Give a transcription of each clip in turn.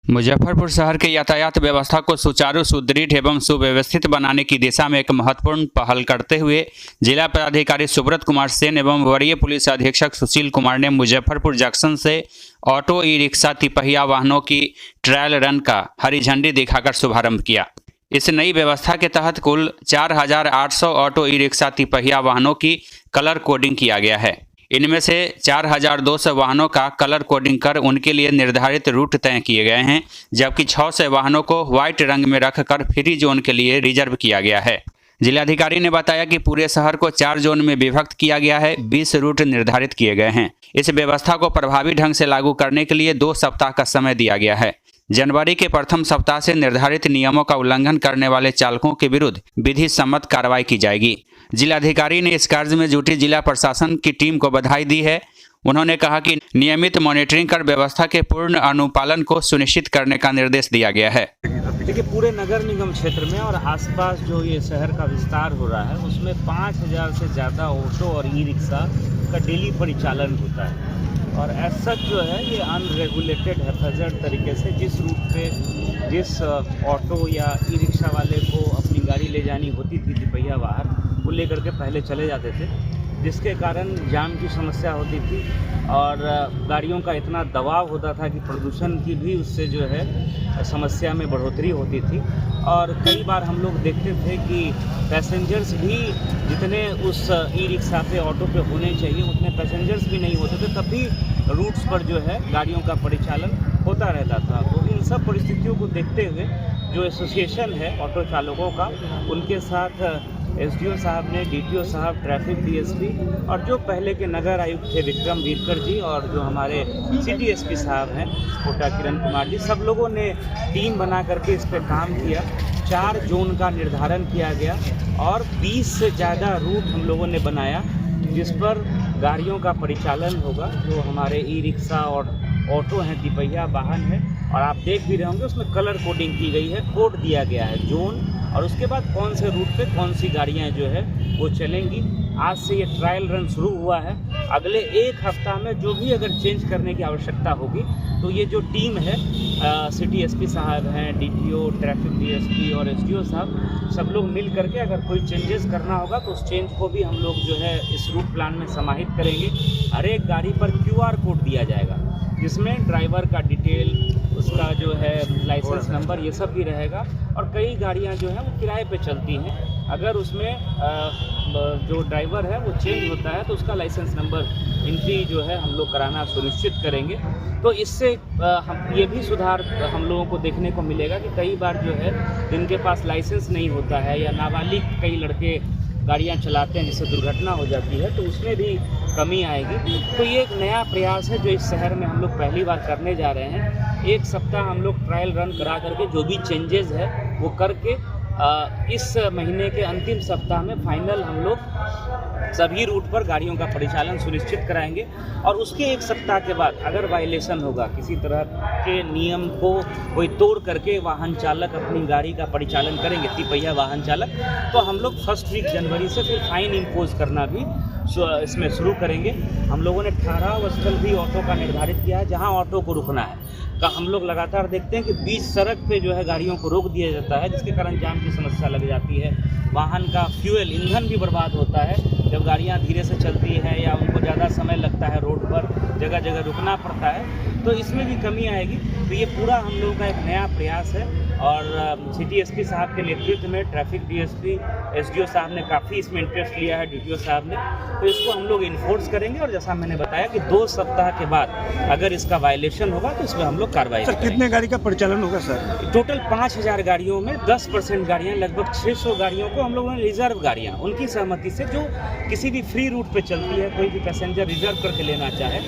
मुजफ्फरपुर शहर के यातायात व्यवस्था को सुचारू, सुदृढ़ एवं सुव्यवस्थित बनाने की दिशा में एक महत्वपूर्ण पहल करते हुए जिला पदाधिकारी सुब्रत कुमार सेन एवं वरीय पुलिस अधीक्षक सुशील कुमार ने मुजफ्फरपुर जंक्शन से ऑटो ई रिक्शा तिपहिया वाहनों की ट्रायल रन का हरी झंडी दिखाकर शुभारंभ किया। इस नई व्यवस्था के तहत कुल 4,800 ऑटो ई रिक्शा तिपहिया वाहनों की कलर कोडिंग किया गया है। इनमें से 4,200 वाहनों का कलर कोडिंग कर उनके लिए निर्धारित रूट तय किए गए हैं, जबकि 600 वाहनों को व्हाइट रंग में रखकर फ्री जोन के लिए रिजर्व किया गया है। जिलाधिकारी ने बताया कि पूरे शहर को 4 जोन में विभक्त किया गया है। 20 रूट निर्धारित किए गए हैं। इस व्यवस्था को प्रभावी ढंग से लागू करने के लिए 2 सप्ताह का समय दिया गया है। जनवरी के प्रथम सप्ताह से निर्धारित नियमों का उल्लंघन करने वाले चालकों के विरुद्ध विधि सम्मत कार्रवाई की जाएगी। जिलाधिकारी ने इस कार्य में जुटी जिला प्रशासन की टीम को बधाई दी है। उन्होंने कहा कि नियमित मॉनिटरिंग कर व्यवस्था के पूर्ण अनुपालन को सुनिश्चित करने का निर्देश दिया गया है। देखिए, पूरे नगर निगम क्षेत्र में और आसपास जो ये शहर का विस्तार हो रहा है उसमें 5,000 से ज़्यादा ऑटो और ई रिक्शा का डेली परिचालन होता है। और एज सच जो है ये अनरेगुलेटेड हैफेजर्ड तरीके से जिस रूट पे जिस ऑटो या ई रिक्शा वाले को अपनी गाड़ी ले जानी होती थी तिपहिया वाहन, वो लेकर के पहले चले जाते थे, जिसके कारण जाम की समस्या होती थी और गाड़ियों का इतना दबाव होता था कि प्रदूषण की भी उससे जो है समस्या में बढ़ोतरी होती थी। और कई बार हम लोग देखते थे कि पैसेंजर्स भी जितने उस ई रिक्शा पे ऑटो पे होने चाहिए उतने पैसेंजर्स भी नहीं होते थे, तब भी रूट्स पर जो है गाड़ियों का परिचालन होता रहता था। तो इन सब परिस्थितियों को देखते हुए जो एसोसिएशन है ऑटो चालकों का, उनके साथ एसडीओ साहब ने, डीटीओ साहब, ट्रैफिक डीएसपी और जो पहले के नगर आयुक्त थे विक्रम वीरकर जी और जो हमारे सिटी एसपी साहब हैं कोटा किरण कुमार जी, सब लोगों ने टीम बना करके इस पर काम किया। 4 जोन का निर्धारण किया गया और 20 से ज़्यादा रूट हम लोगों ने बनाया जिस पर गाड़ियों का परिचालन होगा। जो हमारे ई रिक्शा और ऑटो हैं, तिपहिया वाहन है, और आप देख भी रहे होंगे उसमें कलर कोडिंग की गई है, कोड दिया गया है जोन, और उसके बाद कौन से रूट पे कौन सी गाड़ियां जो है वो चलेंगी। आज से ये ट्रायल रन शुरू हुआ है। अगले 1 हफ्ता में जो भी अगर चेंज करने की आवश्यकता होगी तो ये जो टीम है, सिटी एसपी साहब हैं, डीटीओ, ट्रैफिक डीएसपी और एसडीओ साहब, सब लोग मिल करके अगर कोई चेंजेस करना होगा तो उस चेंज को भी हम लोग जो है इस रूट प्लान में समाहित करेंगे। हर एक गाड़ी पर QR कोड दिया जाएगा जिसमें ड्राइवर का डिटेल, उसका जो है लाइसेंस नंबर, ये सब भी रहेगा। और कई गाड़ियां जो हैं वो किराए पे चलती हैं, अगर उसमें जो ड्राइवर है वो चेंज होता है तो उसका लाइसेंस नंबर एंट्री जो है हम लोग कराना सुनिश्चित करेंगे। तो इससे हम ये भी सुधार हम लोगों को देखने को मिलेगा कि कई बार जो है जिनके पास लाइसेंस नहीं होता है या नाबालिग कई लड़के गाड़ियां चलाते हैं जिससे दुर्घटना हो जाती है, तो उसमें भी कमी आएगी। तो ये एक नया प्रयास है जो इस शहर में हम लोग पहली बार करने जा रहे हैं। 1 सप्ताह हम लोग ट्रायल रन करा करके जो भी चेंजेस है वो करके इस महीने के अंतिम सप्ताह में फाइनल हम लोग सभी रूट पर गाड़ियों का परिचालन सुनिश्चित कराएंगे। और उसके 1 सप्ताह के बाद अगर वायलेशन होगा, किसी तरह के नियम को कोई तोड़ करके वाहन चालक अपनी गाड़ी का परिचालन करेंगे, तिपहिया वाहन चालक, तो हम लोग 1 वीक जनवरी से फिर फाइन इम्पोज करना भी इसमें शुरू करेंगे। हम लोगों ने 18 स्थल भी ऑटो का निर्धारित किया है जहां ऑटो को रुकना है। का हम लोग लगातार देखते हैं कि बीच सड़क पे जो है गाड़ियों को रोक दिया जाता है, जिसके कारण जाम की समस्या लग जाती है। वाहन का फ्यूल, ईंधन भी बर्बाद होता है जब गाड़ियां धीरे से चलती है या उनको ज़्यादा समय लगता है, रोड पर जगह जगह रुकना पड़ता है, तो इसमें भी कमी आएगी। तो ये पूरा हम लोगों का एक नया प्रयास है और सिटी एसपी साहब के नेतृत्व में ट्रैफिक डीएसपी, एसडीओ साहब ने काफ़ी इसमें इंटरेस्ट लिया है, डीटीओ साहब ने, तो इसको हम लोग इन्फोर्स करेंगे। और जैसा मैंने बताया कि 2 सप्ताह के बाद अगर इसका वायलेशन होगा तो इसमें हम लोग कार्रवाई करेंगे। कितने गाड़ी का परिचालन होगा सर? टोटल 5,000 गाड़ियों में 10% गाड़ियाँ, लगभग 600 गाड़ियों को हम लोगों ने रिजर्व गाड़ियाँ उनकी सहमति से, जो किसी भी फ्री रूट पे चलती है, कोई भी पैसेंजर रिजर्व करके लेना चाहे,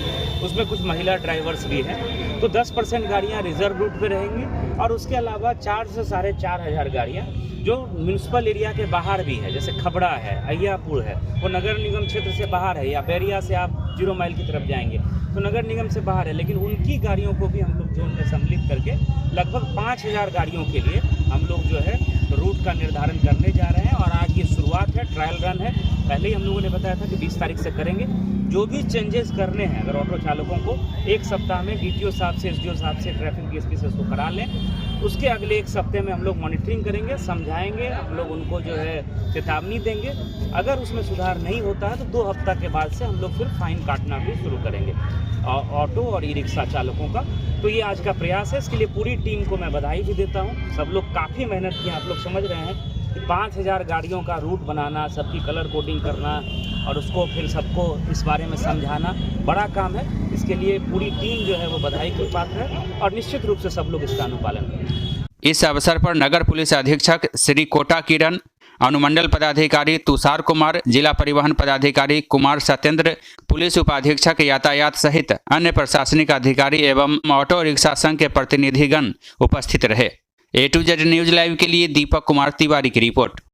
उसमें कुछ महिला ड्राइवर्स भी हैं, तो 10% गाड़ियाँ रिजर्व रूट पे रहेंगी। और उसके अलावा 4 से 4,500 गाड़ियाँ जो म्यूनसिपल एरिया के बाहर भी है, जैसे खबड़ा है, अय्यापुर है, वो नगर निगम क्षेत्र से बाहर है, या बैरिया से आप 0 माइल की तरफ जाएंगे तो नगर निगम से बाहर है, लेकिन उनकी गाड़ियों को भी हम लोग जोन में सम्मिलित करके लगभग 5,000 गाड़ियों के लिए हम लोग जो है रूट का निर्धारण करने जा रहे हैं। और आज ये शुरुआत है, ट्रायल रन है। पहले ही हम लोगों ने बताया था कि 20 तारीख से करेंगे। जो भी चेंजेस करने हैं अगर ऑटो चालकों को एक सप्ताह में डीटीओ साहब से, एसडीओ साहब से, ट्रैफिक डीएसपी से उसको करा लें। उसके अगले एक सप्ते में हम लोग मॉनिटरिंग करेंगे, समझाएंगे, हम लोग उनको जो है चेतावनी देंगे। अगर उसमें सुधार नहीं होता है तो 2 हफ्ता के बाद से हम लोग फिर फाइन काटना भी शुरू करेंगे ऑटो और ई रिक्शा चालकों का। तो ये आज का प्रयास है, इसके लिए पूरी टीम को मैं बधाई भी देता हूँ। सब लोग काफ़ी मेहनत की, आप लोग समझ रहे हैं कि 5000 गाड़ियों का रूट बनाना, सबकी कलर कोडिंग करना और उसको फिर सबको इस बारे में समझाना बड़ा काम है। इसके लिए पूरी टीम जो है वो बधाई की पात्र है और निश्चित रूप से सब लोग इसका अनुपालन करें। इस अवसर पर नगर पुलिस अधीक्षक श्री कोटा किरण, अनुमंडल पदाधिकारी तुषार कुमार, जिला परिवहन पदाधिकारी कुमार सत्येंद्र, पुलिस उपाधीक्षक यातायात सहित अन्य प्रशासनिक अधिकारी एवं ऑटो रिक्शा संघ के प्रतिनिधिगण उपस्थित रहे। A to Z news live के लिए दीपक कुमार तिवारी की रिपोर्ट।